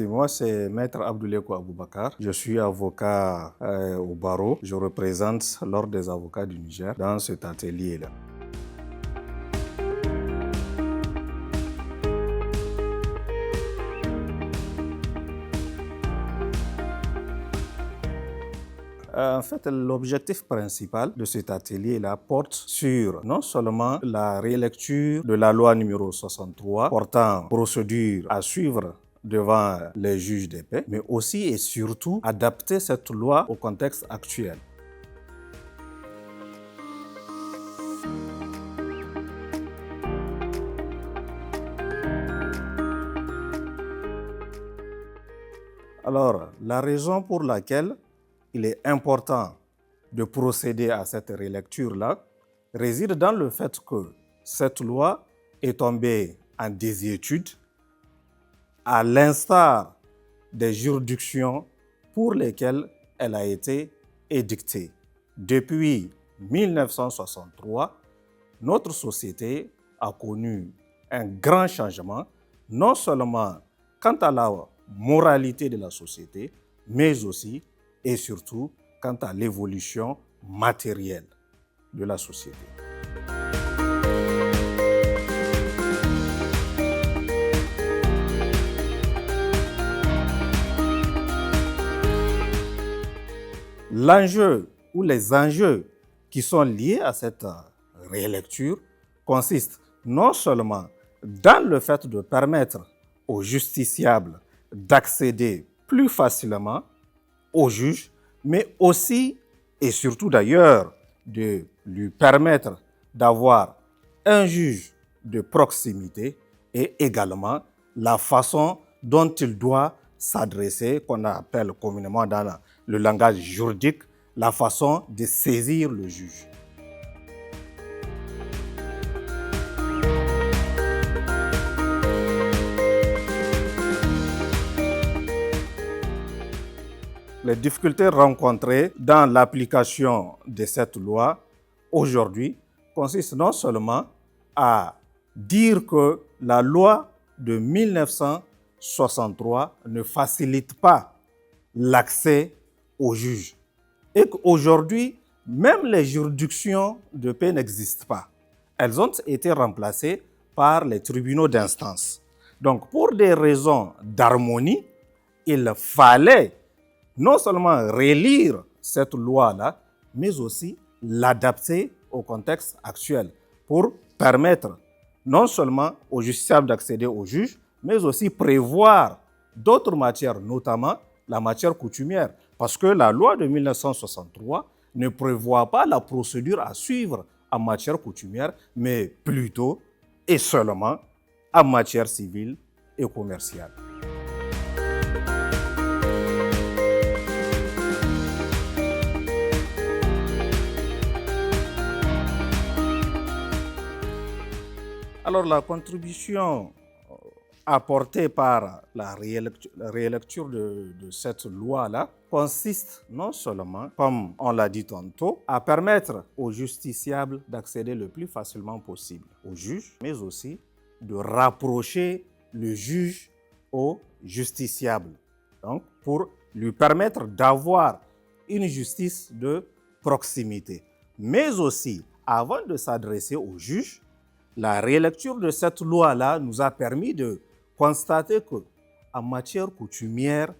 Moi, c'est Maître Abdoulaye Aboubakar. Je suis avocat au barreau. Je représente l'Ordre des avocats du Niger dans cet atelier-là. En fait, l'objectif principal de cet atelier-là porte sur non seulement la rélecture de la loi numéro 63 portant procédure à suivre devant les juges de paix, mais aussi et surtout adapter cette loi au contexte actuel. Alors, la raison pour laquelle il est important de procéder à cette relecture-là réside dans le fait que cette loi est tombée en désuétude à l'instar des juridictions pour lesquelles elle a été édictée. Depuis 1963, notre société a connu un grand changement, non seulement quant à la moralité de la société, mais aussi et surtout quant à l'évolution matérielle de la société. L'enjeu ou les enjeux qui sont liés à cette rélecture consistent non seulement dans le fait de permettre aux justiciables d'accéder plus facilement au juge, mais aussi et surtout d'ailleurs de lui permettre d'avoir un juge de proximité et également la façon dont il doit s'adresser, qu'on appelle communément dans le langage juridique, la façon de saisir le juge. Les difficultés rencontrées dans l'application de cette loi aujourd'hui consistent non seulement à dire que la loi de 1963 ne facilite pas l'accès aux juges et qu'aujourd'hui, même les juridictions de paix n'existent pas. Elles ont été remplacées par les tribunaux d'instance. Donc, pour des raisons d'harmonie, il fallait non seulement relire cette loi-là, mais aussi l'adapter au contexte actuel pour permettre non seulement aux justiciables d'accéder aux juges, mais aussi prévoir d'autres matières, notamment la matière coutumière. Parce que la loi de 1963 ne prévoit pas la procédure à suivre en matière coutumière, mais plutôt et seulement en matière civile et commerciale. Alors, la contribution apportée par la rélecture de cette loi-là consiste non seulement, comme on l'a dit tantôt, à permettre aux justiciables d'accéder le plus facilement possible au juge, mais aussi de rapprocher le juge au justiciable. Donc, pour lui permettre d'avoir une justice de proximité. Mais aussi, avant de s'adresser au juge, la relecture de cette loi-là nous a permis de constater qu'en matière coutumière,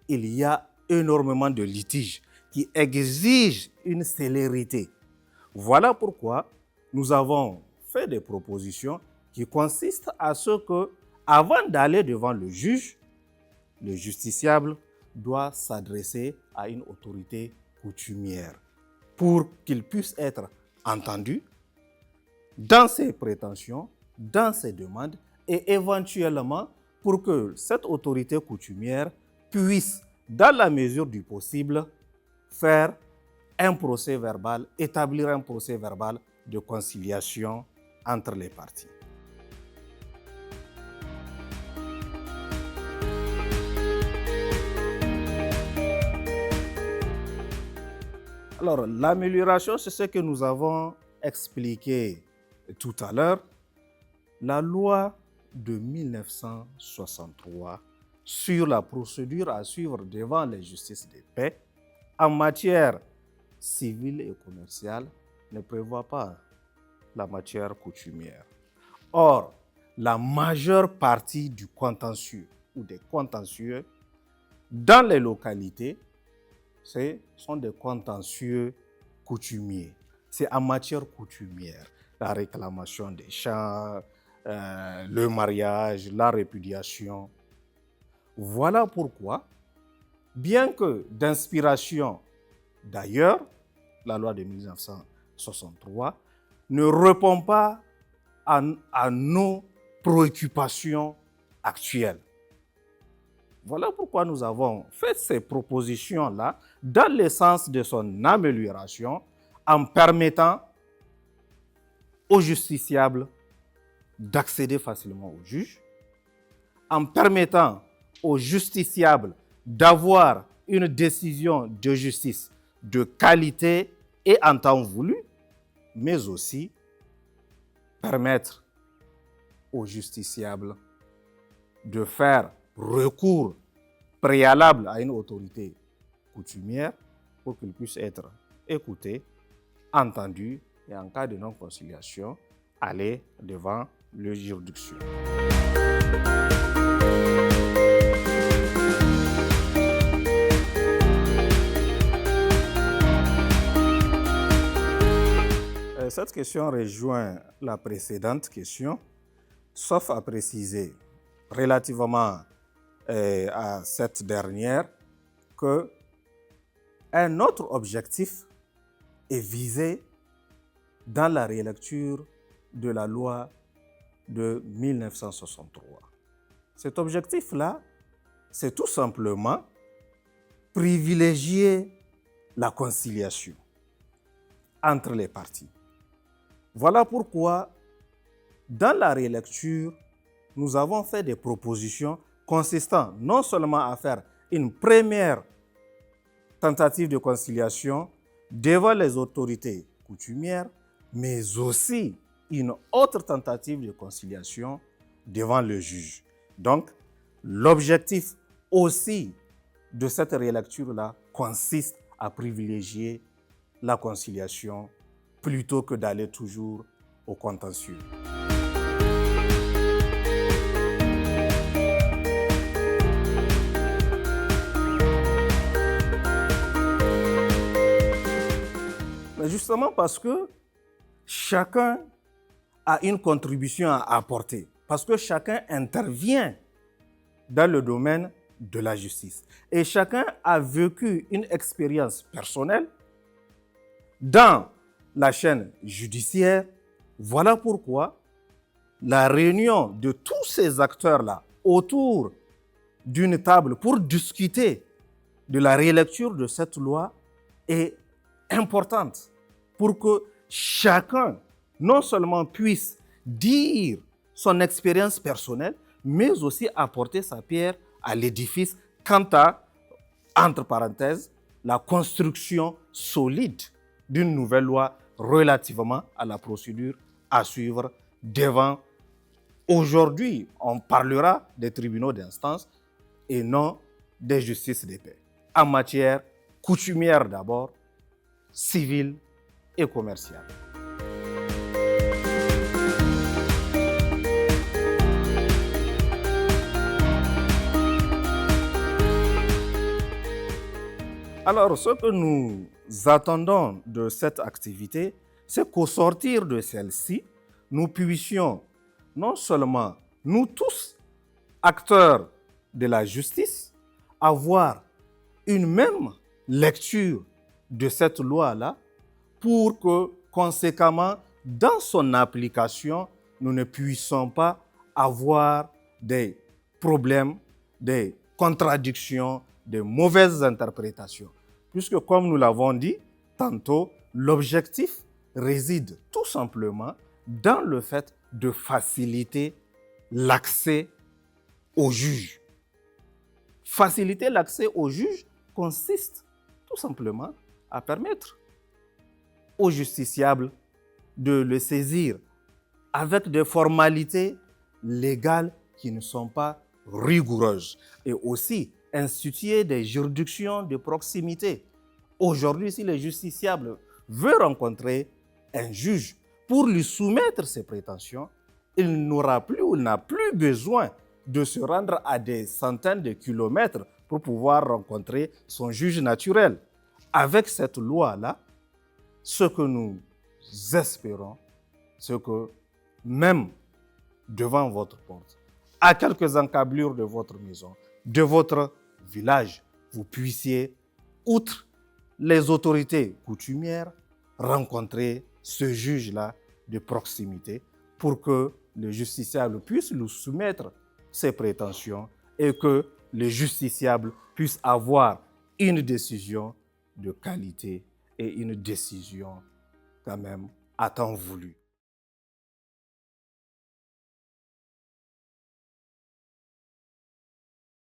il y a énormément de litiges qui exigent une célérité. Voilà pourquoi nous avons fait des propositions qui consistent à ce que, avant d'aller devant le juge, le justiciable doit s'adresser à une autorité coutumière pour qu'il puisse être entendu dans ses prétentions, dans ses demandes et éventuellement pour que cette autorité coutumière puisse, dans la mesure du possible, faire un procès verbal, établir un procès verbal de conciliation entre les parties. Alors, l'amélioration, c'est ce que nous avons expliqué tout à l'heure. La loi de 1963 sur la procédure à suivre devant les justices de paix en matière civile et commerciale ne prévoit pas la matière coutumière. Or, la majeure partie du contentieux ou des contentieux dans les localités, ce sont des contentieux coutumiers. C'est en matière coutumière, la réclamation des champs, le mariage, la répudiation. Voilà pourquoi, bien que d'inspiration d'ailleurs, la loi de 1963 ne répond pas à nos préoccupations actuelles. Voilà pourquoi nous avons fait ces propositions-là dans le sens de son amélioration en permettant aux justiciables d'accéder facilement au juge, en permettant aux justiciables d'avoir une décision de justice de qualité et en temps voulu, mais aussi permettre aux justiciables de faire recours préalable à une autorité coutumière pour qu'ils puissent être écoutés, entendus et en cas de non-conciliation, aller devant la juridiction. Cette question rejoint la précédente question, sauf à préciser relativement à cette dernière qu'un autre objectif est visé dans la relecture de la loi de 1963. Cet objectif-là, c'est tout simplement privilégier la conciliation entre les parties. Voilà pourquoi, dans la relecture, nous avons fait des propositions consistant non seulement à faire une première tentative de conciliation devant les autorités coutumières, mais aussi une autre tentative de conciliation devant le juge. Donc, l'objectif aussi de cette relecture-là consiste à privilégier la conciliation plutôt que d'aller toujours au contentieux. Mais justement parce que chacun a une contribution à apporter, parce que chacun intervient dans le domaine de la justice. Et chacun a vécu une expérience personnelle dans la chaîne judiciaire. Voilà pourquoi la réunion de tous ces acteurs-là autour d'une table pour discuter de la relecture de cette loi est importante pour que chacun non seulement puisse dire son expérience personnelle, mais aussi apporter sa pierre à l'édifice quant à, entre parenthèses, la construction solide d'une nouvelle loi relativement à la procédure à suivre devant. Aujourd'hui, on parlera des tribunaux d'instance et non des justices de paix, en matière coutumière d'abord, civile et commerciale. Alors, ce que nous attendons de cette activité, c'est qu'au sortir de celle-ci, nous puissions non seulement, nous tous, acteurs de la justice, avoir une même lecture de cette loi-là pour que, conséquemment, dans son application, nous ne puissions pas avoir des problèmes, des contradictions, de mauvaises interprétations. Puisque, comme nous l'avons dit tantôt, l'objectif réside tout simplement dans le fait de faciliter l'accès au juge. Faciliter l'accès au juge consiste tout simplement à permettre au justiciable de le saisir avec des formalités légales qui ne sont pas rigoureuses et aussi instituer des juridictions de proximité. Aujourd'hui, si le justiciable veut rencontrer un juge pour lui soumettre ses prétentions, il n'aura plus ou n'a plus besoin de se rendre à des centaines de kilomètres pour pouvoir rencontrer son juge naturel. Avec cette loi-là, ce que nous espérons, c'est que même devant votre porte, à quelques encablures de votre maison, de votre village, vous puissiez, outre les autorités coutumières, rencontrer ce juge-là de proximité pour que le justiciable puisse lui soumettre ses prétentions et que le justiciable puisse avoir une décision de qualité et une décision quand même à temps voulu.